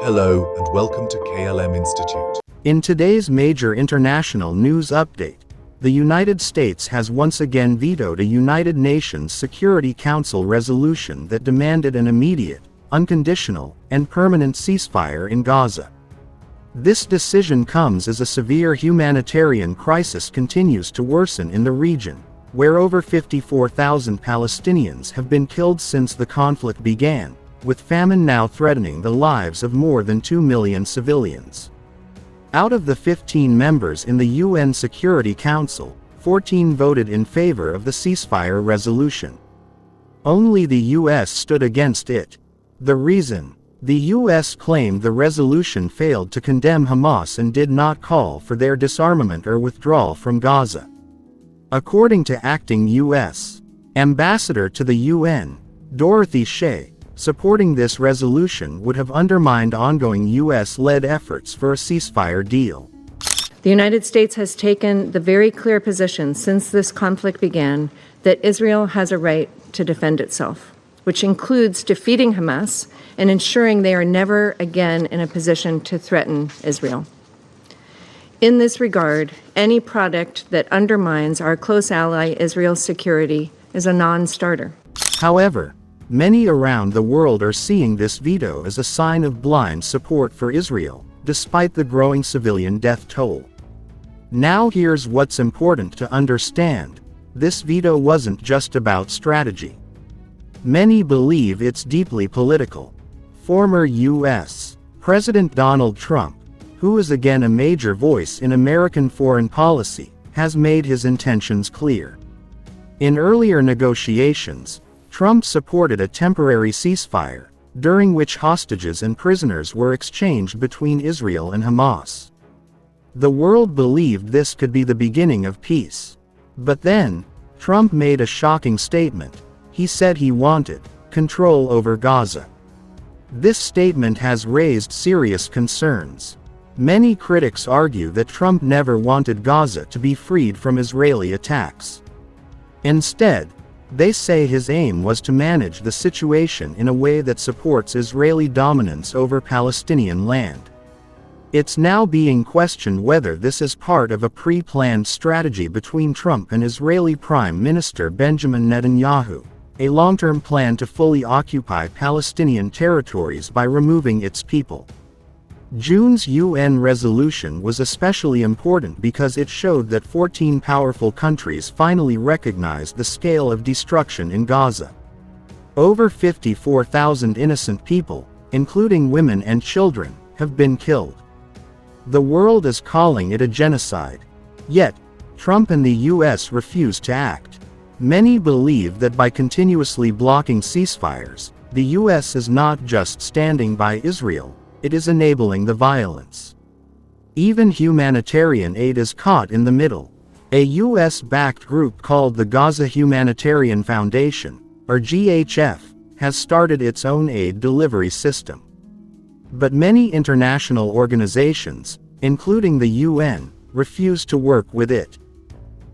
Hello and welcome to KLM Institute. In today's major international news update, the United States has once again vetoed a United Nations Security Council resolution that demanded an immediate, unconditional, and permanent ceasefire in Gaza. This decision comes as a severe humanitarian crisis continues to worsen in the region, where over 54,000 Palestinians have been killed since the conflict began, with famine now threatening the lives of more than 2 million civilians. Out of the 15 members in the UN Security Council, 14 voted in favor of the ceasefire resolution. Only the US stood against it. The reason? The US claimed the resolution failed to condemn Hamas and did not call for their disarmament or withdrawal from Gaza. According to acting US Ambassador to the UN, Dorothy Shea, supporting this resolution would have undermined ongoing US-led efforts for a ceasefire deal. The United States has taken the very clear position since this conflict began that Israel has a right to defend itself, which includes defeating Hamas and ensuring they are never again in a position to threaten Israel. In this regard, any product that undermines our close ally Israel's security is a non-starter. However, many around the world are seeing this veto as a sign of blind support for Israel, despite the growing civilian death toll. Now here's what's important to understand. This veto wasn't just about strategy. Many believe it's deeply political. Former U.S. President Donald Trump, who is again a major voice in American foreign policy, has made his intentions clear. In earlier negotiations, Trump supported a temporary ceasefire, during which hostages and prisoners were exchanged between Israel and Hamas. The world believed this could be the beginning of peace. But then, Trump made a shocking statement. He said he wanted control over Gaza. This statement has raised serious concerns. Many critics argue that Trump never wanted Gaza to be freed from Israeli attacks. Instead, they say his aim was to manage the situation in a way that supports Israeli dominance over Palestinian land. It's now being questioned whether this is part of a pre-planned strategy between Trump and Israeli Prime Minister Benjamin Netanyahu, a long-term plan to fully occupy Palestinian territories by removing its people. June's UN resolution was especially important because it showed that 14 powerful countries finally recognized the scale of destruction in Gaza. Over 54,000 innocent people, including women and children, have been killed. The world is calling it a genocide. Yet, Trump and the US refuse to act. Many believe that by continuously blocking ceasefires, the US is not just standing by Israel, it is enabling the violence. Even humanitarian aid is caught in the middle. A US-backed group called the Gaza Humanitarian Foundation, or GHF, has started its own aid delivery system. But many international organizations, including the UN, refuse to work with it.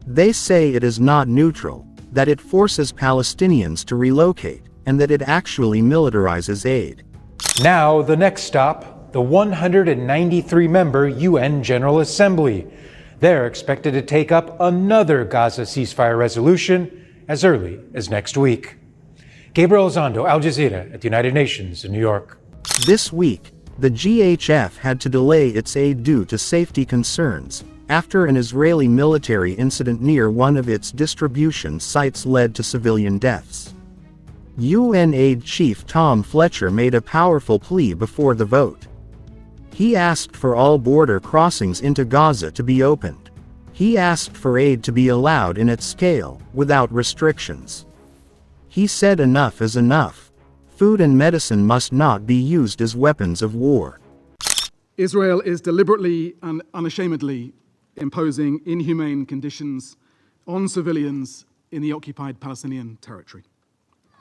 They say it is not neutral, that it forces Palestinians to relocate, and that it actually militarizes aid. Now, the next stop, the 193-member UN General Assembly. They're expected to take up another Gaza ceasefire resolution as early as next week. Gabriel Zondo, Al Jazeera at the United Nations in New York. This week, the GHF had to delay its aid due to safety concerns, after an Israeli military incident near one of its distribution sites led to civilian deaths. UN Aid Chief Tom Fletcher made a powerful plea before the vote. He asked for all border crossings into Gaza to be opened. He asked for aid to be allowed in its scale, without restrictions. He said enough is enough. Food and medicine must not be used as weapons of war. Israel is deliberately and unashamedly imposing inhumane conditions on civilians in the occupied Palestinian territory.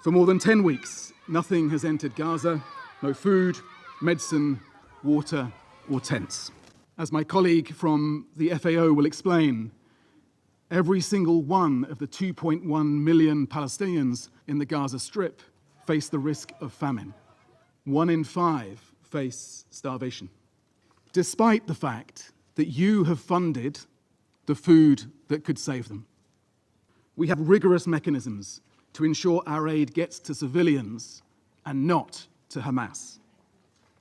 For more than 10 weeks, nothing has entered Gaza, no food, medicine, water, or tents. As my colleague from the FAO will explain, every single one of the 2.1 million Palestinians in the Gaza Strip face the risk of famine. 1 in 5 face starvation, despite the fact that you have funded the food that could save them. We have rigorous mechanisms to ensure our aid gets to civilians and not to Hamas.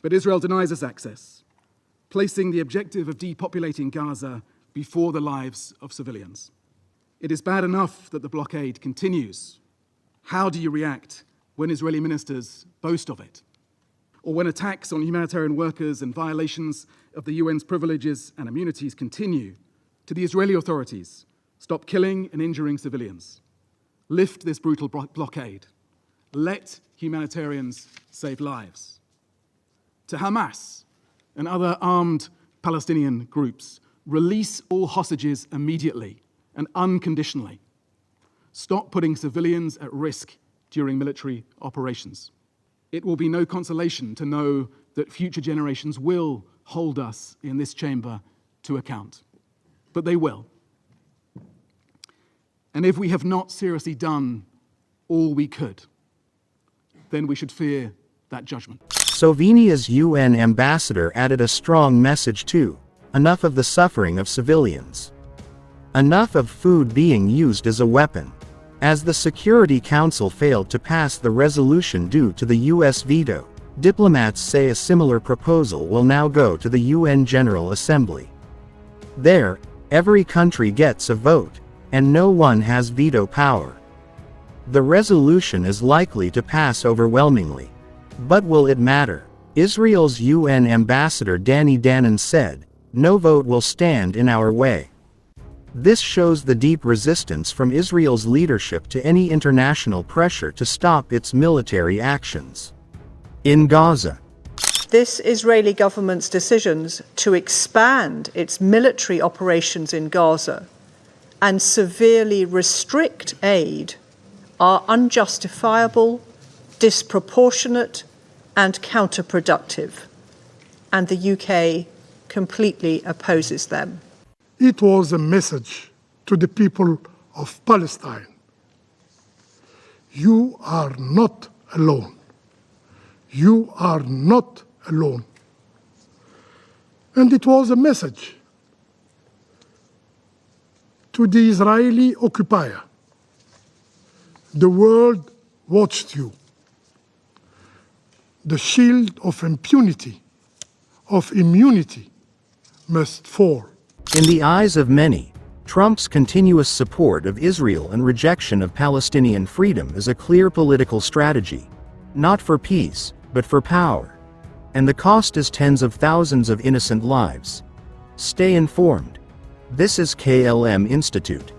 But Israel denies us access, placing the objective of depopulating Gaza before the lives of civilians. It is bad enough that the blockade continues. How do you react when Israeli ministers boast of it? Or when attacks on humanitarian workers and violations of the UN's privileges and immunities continue? To the Israeli authorities, stop killing and injuring civilians. Lift this brutal blockade. Let humanitarians save lives. To Hamas and other armed Palestinian groups, release all hostages immediately and unconditionally. Stop putting civilians at risk during military operations. It will be no consolation to know that future generations will hold us in this chamber to account. But they will. And if we have not seriously done all we could, then we should fear that judgment. Slovenia's UN ambassador added a strong message too. Enough of the suffering of civilians. Enough of food being used as a weapon. As the Security Council failed to pass the resolution due to the US veto, diplomats say a similar proposal will now go to the UN General Assembly. There, every country gets a vote, and no one has veto power. The resolution is likely to pass overwhelmingly. But will it matter? Israel's UN ambassador Danny Danon said, "No vote will stand in our way." This shows the deep resistance from Israel's leadership to any international pressure to stop its military actions. In Gaza, this Israeli government's decisions to expand its military operations in Gaza and severely restrict aid are unjustifiable, disproportionate, and counterproductive, and the UK completely opposes them. It was a message to the people of Palestine. You are not alone. You are not alone. And it was a message to the Israeli occupier. The world watched you. The shield of impunity, of immunity, must fall. in the eyes of many, Trump's continuous support of Israel and rejection of Palestinian freedom is a clear political strategy. Not for peace, but for power. And the cost is tens of thousands of innocent lives. Stay informed. This is KLM Institute.